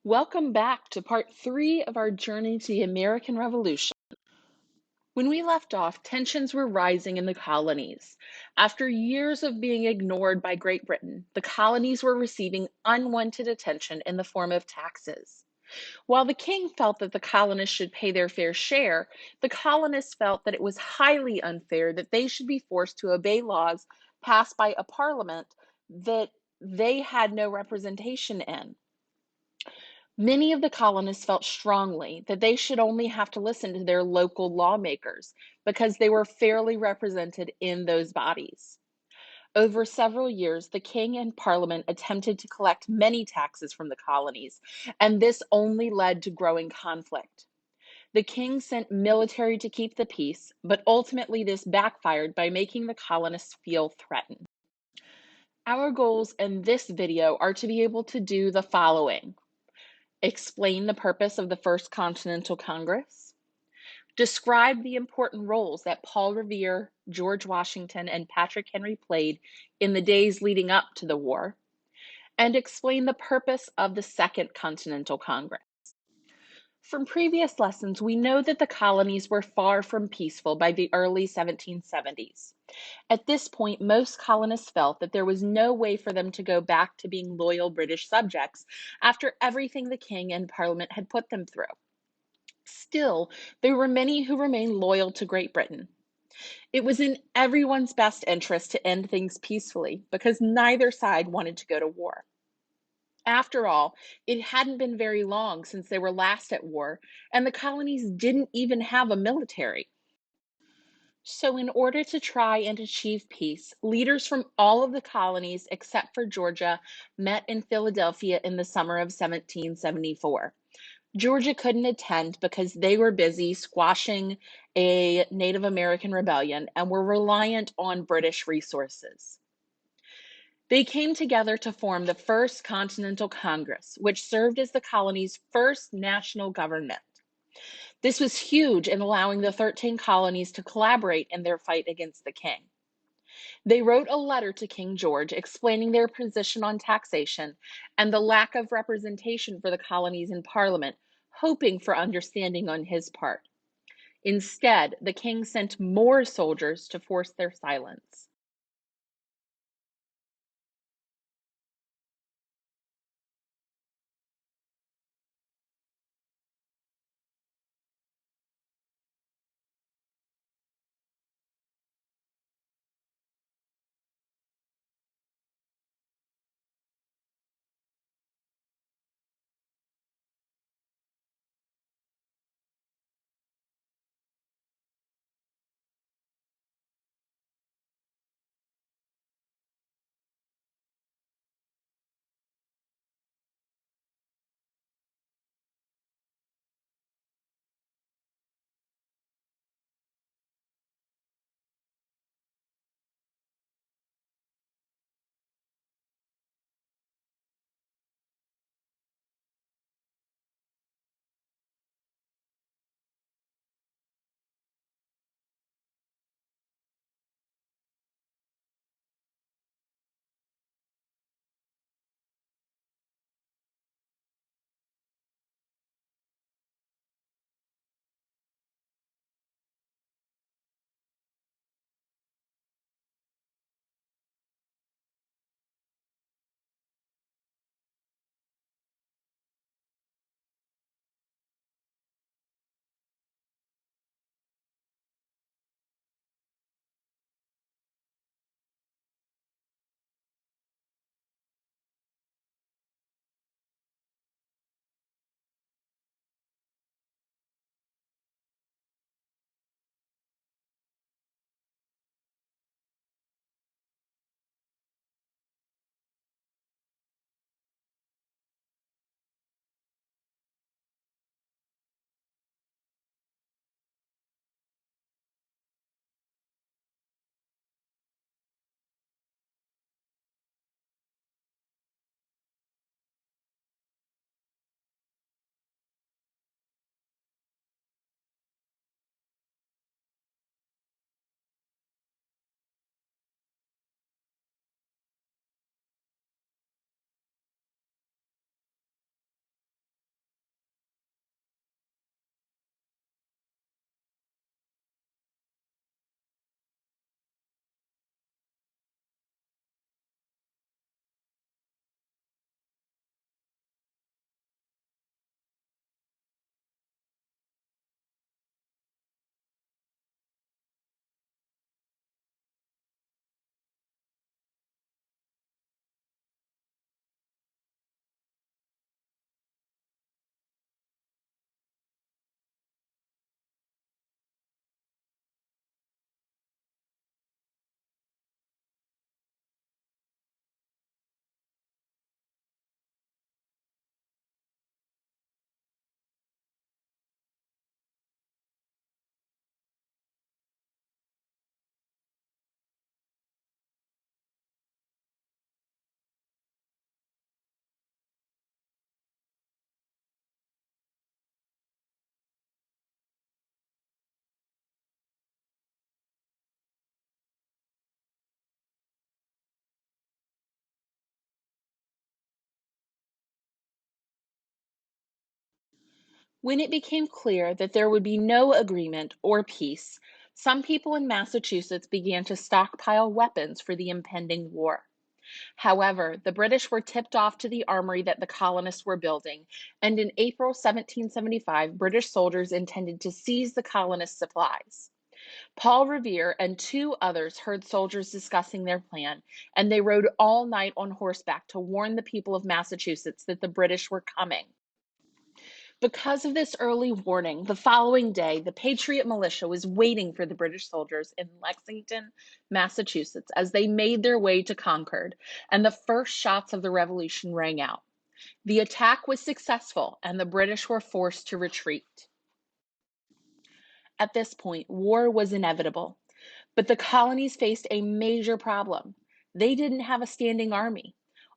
Welcome back to part 3 of our journey to the American Revolution. When we left off, tensions were rising in the colonies. After years of being ignored by Great Britain, the colonies were receiving unwanted attention in the form of taxes. While the king felt that the colonists should pay their fair share, the colonists felt that it was highly unfair that they should be forced to obey laws passed by a parliament that they had no representation in. Many of the colonists felt strongly that they should only have to listen to their local lawmakers because they were fairly represented in those bodies. Over several years, the king and parliament attempted to collect many taxes from the colonies, and this only led to growing conflict. The king sent military to keep the peace, but ultimately this backfired by making the colonists feel threatened. Our goals in this video are to be able to do the following: explain the purpose of the First Continental Congress, describe the important roles that Paul Revere, George Washington, and Patrick Henry played in the days leading up to the war, and explain the purpose of the Second Continental Congress. From previous lessons, we know that the colonies were far from peaceful by the early 1770s. At this point, most colonists felt that there was no way for them to go back to being loyal British subjects after everything the king and parliament had put them through. Still, there were many who remained loyal to Great Britain. It was in everyone's best interest to end things peacefully because neither side wanted to go to war. After all, it hadn't been very long since they were last at war, and the colonies didn't even have a military. So, in order to try and achieve peace, leaders from all of the colonies except for Georgia met in Philadelphia in the summer of 1774. Georgia couldn't attend because they were busy squashing a Native American rebellion and were reliant on British resources. They came together to form the First Continental Congress, which served as the colony's first national government. This was huge in allowing the 13 colonies to collaborate in their fight against the king. They wrote a letter to King George explaining their position on taxation and the lack of representation for the colonies in Parliament, hoping for understanding on his part. Instead, the king sent more soldiers to force their silence. When it became clear that there would be no agreement or peace, some people in Massachusetts began to stockpile weapons for the impending war. However, the British were tipped off to the armory that the colonists were building, and in April 1775, British soldiers intended to seize the colonists' supplies. Paul Revere and two others heard soldiers discussing their plan, and they rode all night on horseback to warn the people of Massachusetts that the British were coming. Because of this early warning, the following day, the Patriot militia was waiting for the British soldiers in Lexington, Massachusetts, as they made their way to Concord, and the first shots of the Revolution rang out. The attack was successful, and the British were forced to retreat. At this point, war was inevitable, but the colonies faced a major problem. They didn't have a standing army,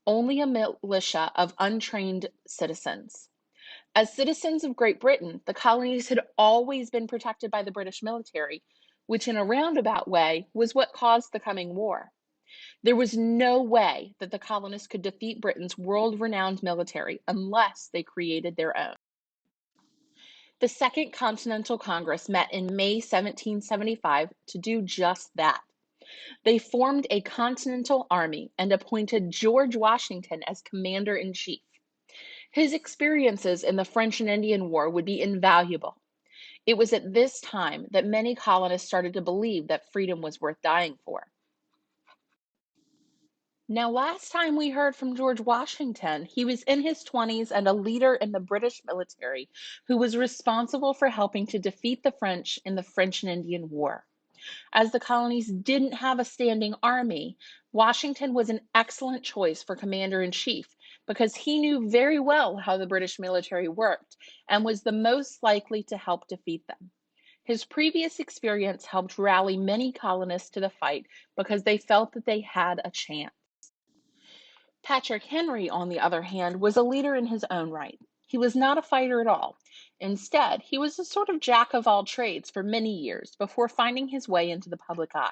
only a militia of untrained citizens. As citizens of Great Britain, the colonies had always been protected by the British military, which in a roundabout way was what caused the coming war. There was no way that the colonists could defeat Britain's world-renowned military unless they created their own. The Second Continental Congress met in May 1775 to do just that. They formed a Continental Army and appointed George Washington as commander-in-chief. His experiences in the French and Indian War would be invaluable. It was at this time that many colonists started to believe that freedom was worth dying for. Now, last time we heard from George Washington, he was in his 20s and a leader in the British military who was responsible for helping to defeat the French in the French and Indian War. As the colonies didn't have a standing army, Washington was an excellent choice for commander-in-chief because he knew very well how the British military worked and was the most likely to help defeat them. His previous experience helped rally many colonists to the fight because they felt that they had a chance. Patrick Henry, on the other hand, was a leader in his own right. He was not a fighter at all. Instead, he was a sort of jack of all trades for many years before finding his way into the public eye.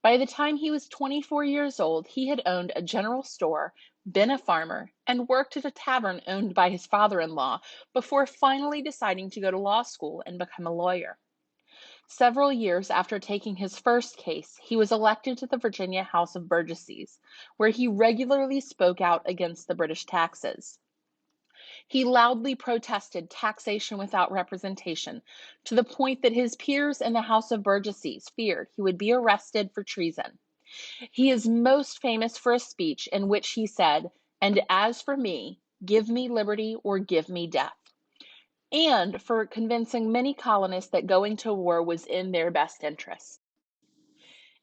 By the time he was 24 years old, he had owned a general store, been a farmer, and worked at a tavern owned by his father-in-law before finally deciding to go to law school and become a lawyer. Several years after taking his first case, he was elected to the Virginia House of Burgesses, where he regularly spoke out against the British taxes. He loudly protested taxation without representation, to the point that his peers in the House of Burgesses feared he would be arrested for treason. He is most famous for a speech in which he said, "And as for me, give me liberty or give me death," and for convincing many colonists that going to war was in their best interest.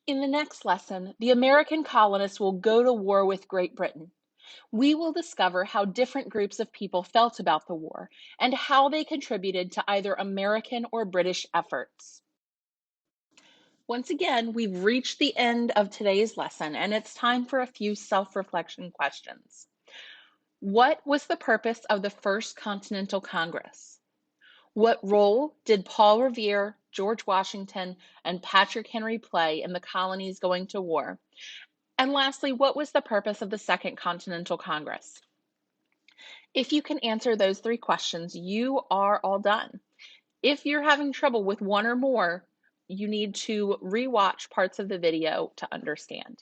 In the next lesson, the American colonists will go to war with Great Britain. We will discover how different groups of people felt about the war and how they contributed to either American or British efforts. Once again, we've reached the end of today's lesson, and it's time for a few self-reflection questions. What was the purpose of the First Continental Congress? What role did Paul Revere, George Washington, and Patrick Henry play in the colonies going to war? And lastly, what was the purpose of the Second Continental Congress? If you can answer those three questions, you are all done. If you're having trouble with one or more, you need to rewatch parts of the video to understand.